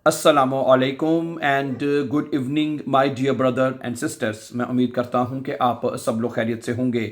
अस्सलामुअलैकुम and good evening my dear brother and sisters. मैं उम्मीद करता हूं कि आप सब लोग खैरियत से होंगे।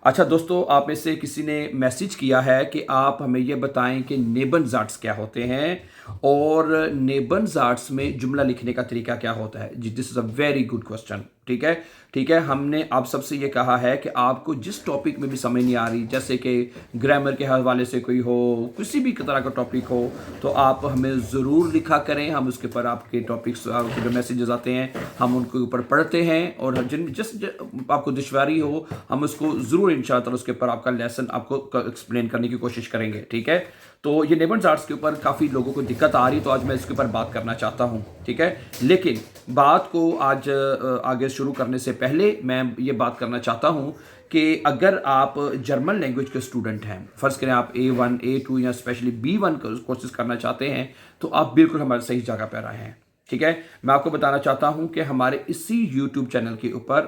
अच्छा दोस्तों, आप में से किसी ने मैसेज किया है कि आप हमें ये बताएं कि नेबनज़ाट्स क्या होते हैं और नेबनज़ाट्स में जुमला लिखने का तरीका क्या होता है। जी, this is a very good question. ठीक है, ठीक है। हमने आप सबसे ये कहा है कि आपको जिस टॉपिक में भी समझ नहीं आ रही, जैसे कि ग्रामर के हवाले से कोई हो, किसी भी तरह का टॉपिक हो, तो आप हमें ज़रूर लिखा करें। हम उसके ऊपर आपके टॉपिक्स, आपके जो मैसेजेस आते हैं, हम उनके ऊपर पढ़ते हैं और आपको दुश्वारी हो, हम उसको ज़रूर इंशाअल्लाह उसके ऊपर आपका लेसन आपको एक्सप्लेन करने की कोशिश करेंगे। ठीक है, तो ये नेबनज़ाट्स के ऊपर काफ़ी लोगों को दिक्कत आ रही, तो आज मैं इसके ऊपर बात करना चाहता हूँ। ठीक है, लेकिन बात को आज आगे शुरू करने से पहले मैं ये बात करना चाहता हूँ कि अगर आप जर्मन लैंग्वेज के स्टूडेंट हैं, फ़र्ज़ करें आप A1 A2 या स्पेशली B1 कोर्सेज करना चाहते हैं, तो आप बिल्कुल हमारे सही जगह पर आए हैं। ठीक है, मैं आपको बताना चाहता हूं कि हमारे इसी YouTube चैनल के ऊपर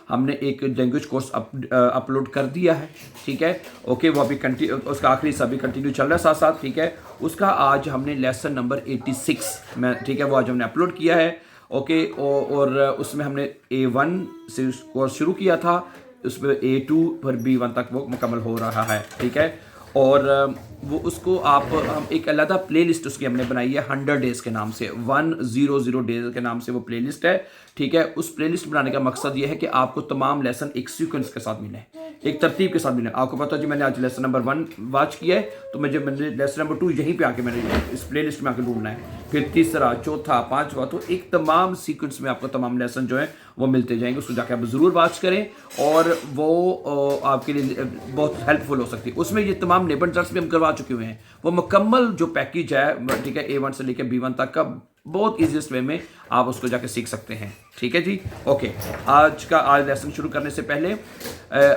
हमने एक लैंग्वेज कोर्स अपलोड कर दिया है। ठीक है, ओके, वो अभी उसका आखिरी अभी कंटिन्यू चल रहा है साथ साथ। ठीक है, उसका आज हमने लेसन नंबर 86 में, ठीक है, वो आज हमने अपलोड किया है। ओके, और उसमें हमने A1 से कोर्स शुरू किया था, उसमें A2 पर B1 तक वो मुकम्मल हो रहा है। ठीक है, और वो उसको हम एक अलग प्लेलिस्ट उसकी हमने बनाई है 100 डेज़ के नाम से, 100 डेज़ के नाम से वो प्लेलिस्ट है। ठीक है, उस प्लेलिस्ट बनाने का मकसद ये है कि आपको तमाम लेसन एक सीक्वेंस के साथ मिले, एक तरतीब के साथ मिले। आपको पता है जी, मैंने आज लेसन नंबर 1 वॉच किया है, तो मैंने लेसन नंबर 2 यहीं पे आके मैंने इस प्लेलिस्ट में आके ढूंढना है, फिर तीसरा, चौथा, पांचवा, तो एक तमाम सीक्वेंस में आपको तमाम लेसन जो है वो मिलते जाएंगे। उसको जाकर आप ज़रूर वॉच करें और वो आपके लिए बहुत हेल्पफुल हो सकती है। उसमें ये तमाम नेबनज़ाट्स भी हम करवा चुके हुए हैं। वो मुकम्मल जो पैकेज है, ठीक है, A1 से लेकर B1 तक का, बहुत ईजीएस्ट वे में आप उसको जाके सीख सकते हैं। ठीक है जी, ओके। आज लेसन शुरू करने से पहले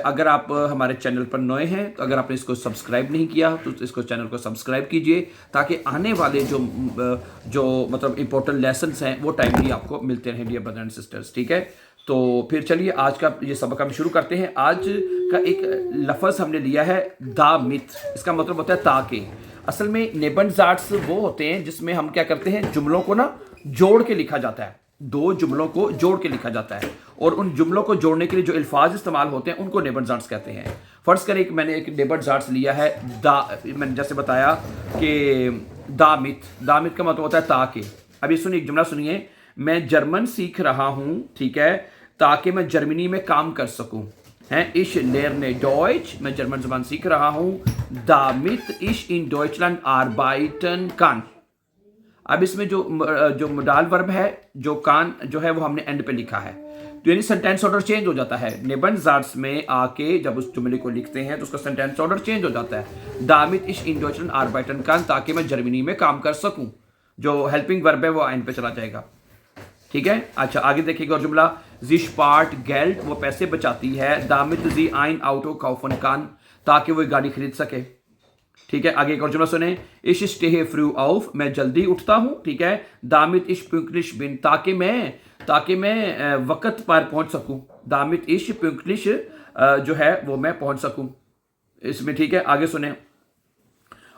अगर आप हमारे चैनल पर नए हैं, तो अगर आपने इसको सब्सक्राइब नहीं किया तो इसको चैनल को सब्सक्राइब कीजिए, ताकि आने वाले जो मतलब इंपॉर्टेंट लेसन्स हैं वो टाइमली आपको मिलते रहें डियर ब्रदर एंड सिस्टर्स। ठीक है, तो फिर चलिए आज का ये सबक हम शुरू करते हैं। आज का एक लफ्ज़ हमने लिया है दा मिथ। इसका मतलब होता है ताकि। असल में नेबनज़ाट्स वो होते हैं जिसमें हम क्या करते हैं, जुमलों को ना जोड़ के लिखा जाता है, दो जुमलों को जोड़ के लिखा जाता है, और उन जुमलों को जोड़ने के लिए जो अल्फाज इस्तेमाल होते हैं उनको नेबनज़ाट्स कहते हैं। फर्ज करें मैंने एक नेबनज़ाट्स लिया है मैंने जैसे बताया कि दामित का मतलब होता है ताकि। अभी सुनिए, एक जुमला सुनिए, मैं जर्मन सीख रहा हूं, ठीक है, ताकि मैं जर्मनी में काम कर सकूं। हैं, ich lerne Deutsch, मैं जर्मन ज़बान सीख रहा हूं, damit ich in Deutschland arbeiten kann। अब इसमें जो मोडाल वर्ब है, जो कान जो है, वो हमने एंड पे लिखा है, तो यानी सेंटेंस ऑर्डर चेंज हो जाता है। नेबनज़ाट्स में आके जब उस जुमले को लिखते हैं तो उसका सेंटेंस ऑर्डर चेंज हो जाता है। damit ich in Deutschland arbeiten kann, ताकि मैं जर्मनी में काम कर सकूं। जो हेल्पिंग वर्ब है वो एंड पे चला जाएगा। ठीक है, अच्छा, आगे देखिएगा और जुमला, जी स्पार्ट गेल्ड, वो पैसे बचाती है, दामित जी आइन आउटो काउफन कान, ताकि वो गाड़ी खरीद सके। ठीक है, आगे एक और जुमला सुने, इश स्टेहे फ्रू आउफ, मैं जल्दी उठता हूं, ठीक है, दामित इश पुंकलिश बिन, ताकि मैं वक्त पर पहुंच सकूं, दामित इश पुंकलिश जो है वो मैं पहुंच सकूं इसमें। ठीक है, आगे सुने,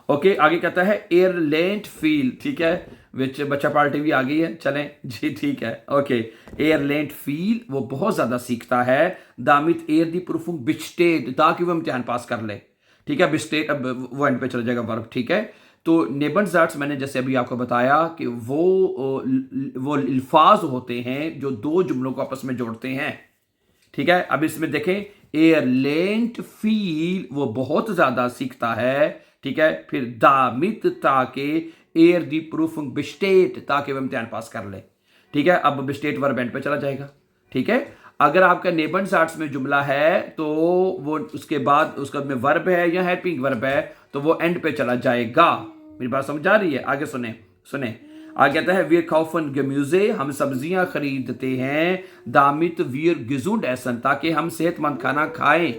ओके, आगे कहता है एयरलेंट फील, ठीक है, विच बच्चा पार्टी भी आ गई है, चलें जी, ठीक है, ओके। एयरलेंट फील, वो बहुत ज्यादा सीखता है, दामित एयर दी प्रूफुंग बिस्टेट, ताकि वो इम्तिहान पास कर ले। ठीक है, बिस्टेट अब वो एंड पे चला जाएगा वर्ब। ठीक है, तो नेबनज़ाट्स मैंने जैसे अभी आपको बताया कि वो अल्फाज होते हैं जो दो जुमलों को आपस में जोड़ते हैं। ठीक है, अब इसमें देखें, एयरलेंट फील, वो बहुत ज्यादा सीखता है। ठीक है, फिर दामित, ताकि एयर दी प्रूफुंग बिस्टेट, ताकि वो इम्तिहान पास कर ले। ठीक है, अब बिस्टेट वर्ब एंड पे चला जाएगा। ठीक है, अगर आपका नेबनज़ाट्स में जुमला है तो वो उसके बाद उसका में वर्ब है या हेल्पिंग वर्ब है तो वो एंड पे चला जाएगा। मेरी बात समझ आ रही है? आगे सुने आगे कहता है, वीर काउफन gemüse, हम सब्जियां खरीदते हैं, दामित वीर gesund essen, ताकि हम सेहतमंद खाना खाएं।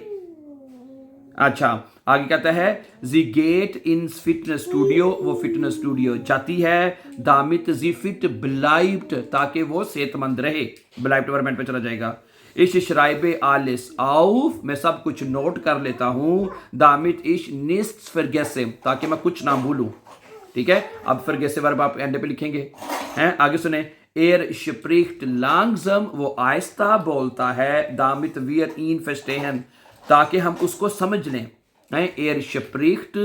अच्छा, आगे कहता है, जी गेट इन फिटनेस स्टूडियो, वो फिटनेस स्टूडियो जाती है, दामित जी फिट bleibt, ताकि वो सेहतमंद रहे, bleibt वर्ब पे चला जाएगा। इश schreibe alles auf, मैं सब कुछ नोट कर लेता हूं, दामित ich nichts vergesse, ताकि मैं कुछ ना भूलूं। ठीक है, अब vergesse वर्ब आप एंड पे लिखेंगे। हैं। आगे सुने, एर स्प्रिcht langsam, वो आहिस्ता बोलता है, damit wir ihn verstehen, ताकि हम उसको समझ लें। एर स्प्रिcht,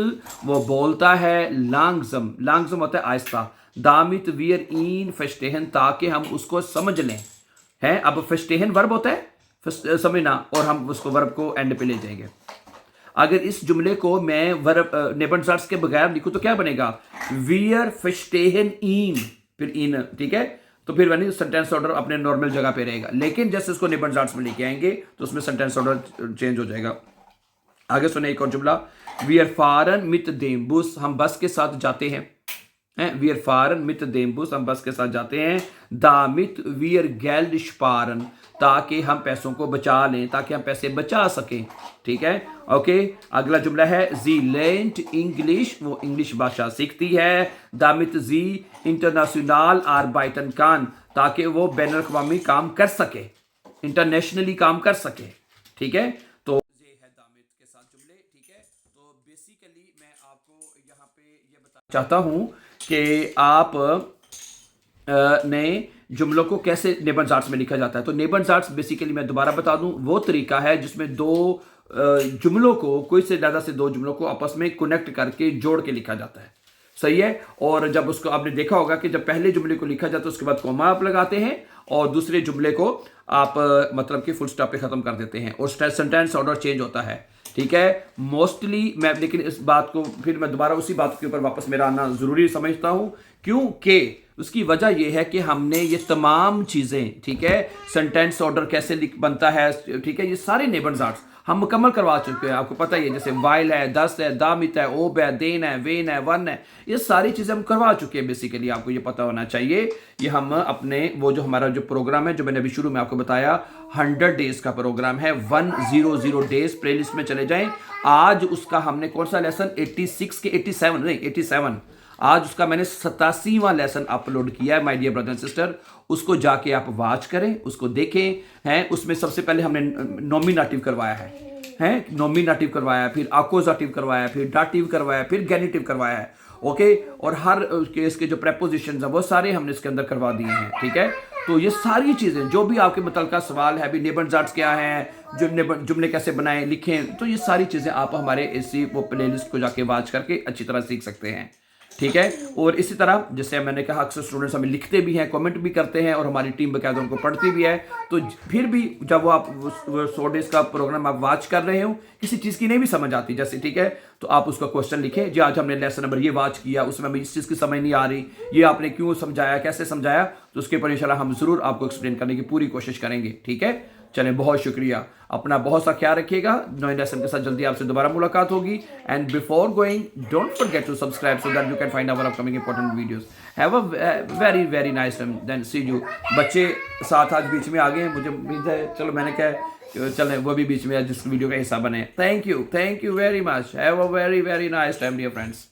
वो बोलता है, langsam, langsam होता है आहिस्ता, damit wir ihn verstehen, ताकि हम उसको समझ लें। हैं, अब verstehen वर्ब होता है समझना, और हम उसको वर्ब को एंड पे ले जाएंगे। अगर इस जुमले को मैं वर्ब नेबनजार्ट्स के बगैर लिखूं तो क्या बनेगा, wir verstehen ihn, फिर इन, ठीक है, तो फिर यानी सेंटेंस ऑर्डर अपने नॉर्मल जगह पे रहेगा। लेकिन जैसे इसको नेबनजार्ट्स में लेके आएंगे तो उसमें सेंटेंस ऑर्डर चेंज हो जाएगा। आगे सुने एक और जुमला, wir fahren mit dem Bus, हम बस के साथ जाते हैं। Wir fahren mit dem Bus, हम बस के साथ जाते हैं, damit wir Geld sparen, ताकि हम पैसों को बचा लें, ताकि हम पैसे बचा सकें, ठीक है। ओके, अगला जुमला है, sie lernt English, वो इंग्लिश भाषा सीखती है, damit sie international arbeiten kann, ताकि वो बैनुल-अक़वामी काम कर सके, इंटरनेशनली काम कर सके, ठीक है। तो ये है damit के साथ जुमले, ठीक है। तो बेसिकली मैं आपको यहाँ पे ये बताना चाहता हूँ कि आप ने जुमलों को कैसे नेबनजार्ट्स में लिखा जाता है। तो नेबनजार्ट्स बेसिकली मैं दोबारा बता दूं, वो तरीका है जिसमें दो जुमलों को, कोई से ज़्यादा से दो जुमलों को आपस में कनेक्ट करके जोड़ के लिखा जाता है, सही है। और जब उसको आपने देखा होगा कि जब पहले जुमले को लिखा जाता है उसके बाद कॉमा आप लगाते हैं और दूसरे जुमले को आप मतलब कि फुल स्टॉप पे ख़त्म कर देते हैं और सेंटेंस ऑर्डर चेंज होता है, ठीक है। मोस्टली मैं, लेकिन इस बात को फिर मैं दोबारा उसी बात के ऊपर वापस मेरा आना ज़रूरी समझता हूँ, क्योंकि उसकी वजह यह है कि हमने ये तमाम चीज़ें, ठीक है, सेंटेंस ऑर्डर कैसे बनता है, ठीक है, ये सारे नेबनजार्ट्स हम मुकम्मल करवा चुके हैं। आपको पता ही है, जैसे वाइल है, दस है, दामित है, ओब है, देन है, वेन है, वन है, ये सारी चीज़ें हम करवा चुके हैं। बेसिकली आपको ये पता होना चाहिए। ये हम अपने वो जो हमारा जो प्रोग्राम है, जो मैंने अभी शुरू में आपको बताया, 100 डेज़ का प्रोग्राम है, 100 डेज़, प्लेलिस्ट में चले जाएं। आज उसका हमने कौन सा लेसन, 86 के 87 नहीं 87, आज उसका मैंने 87वां लेसन अपलोड किया है my dear brother and sister. उसको जाके आप वॉच करें, उसको देखें, हैं। उसमें सबसे पहले हमने नॉमिनेटिव करवाया है, नॉमिनेटिव करवाया, फिर अकोजाटिव करवाया, फिर डाटिव करवाया, फिर गेनिटिव करवाया है, ओके। और हर केस के जो प्रेपोजिशंस हैं वो सारे हमने इसके अंदर करवा दिए हैं, ठीक है। तो ये सारी चीज़ें जो भी आपके मुतल्लिका सवाल है, अभी नेबनजार्ट्स क्या हैं, जुमले कैसे बनाएं, लिखें, तो ये सारी चीज़ें आप हमारे इसी वो प्लेलिस्ट को जाके वॉच करके अच्छी तरह सीख सकते हैं, ठीक है। और इसी तरह जैसे मैंने कहा, अक्सर स्टूडेंट्स हमें लिखते भी हैं, कमेंट भी करते हैं और हमारी टीम बकायदा उनको पढ़ती भी है। तो फिर भी जब वो आप 100 डेज़ का प्रोग्राम आप वॉच कर रहे हो, किसी चीज़ की नहीं भी समझ आती जैसे, ठीक है, तो आप उसका क्वेश्चन लिखें, जी आज हमने लेसन नंबर ये वॉच किया, उसमें हमें इस चीज़ की समझ नहीं आ रही, ये आपने क्यों समझाया, कैसे समझाया, तो उसके ऊपर इंशाल्लाह हम ज़रूर आपको एक्सप्लेन करने की पूरी कोशिश करेंगे, ठीक है। चलें, बहुत शुक्रिया, अपना बहुत सा ख्याल रखिएगा। नए लेसन के साथ जल्दी आपसे दोबारा मुलाकात होगी। And before going, don't forget to subscribe so that you can find our upcoming important videos. Have a very very nice time, then see you. बच्चे साथ आज बीच में आ गए हैं, मुझे उम्मीद है, चलो मैंने कहा चलें वो भी बीच में जिस वीडियो का हिस्सा बने। Thank you very much, have a very very nice time dear friends.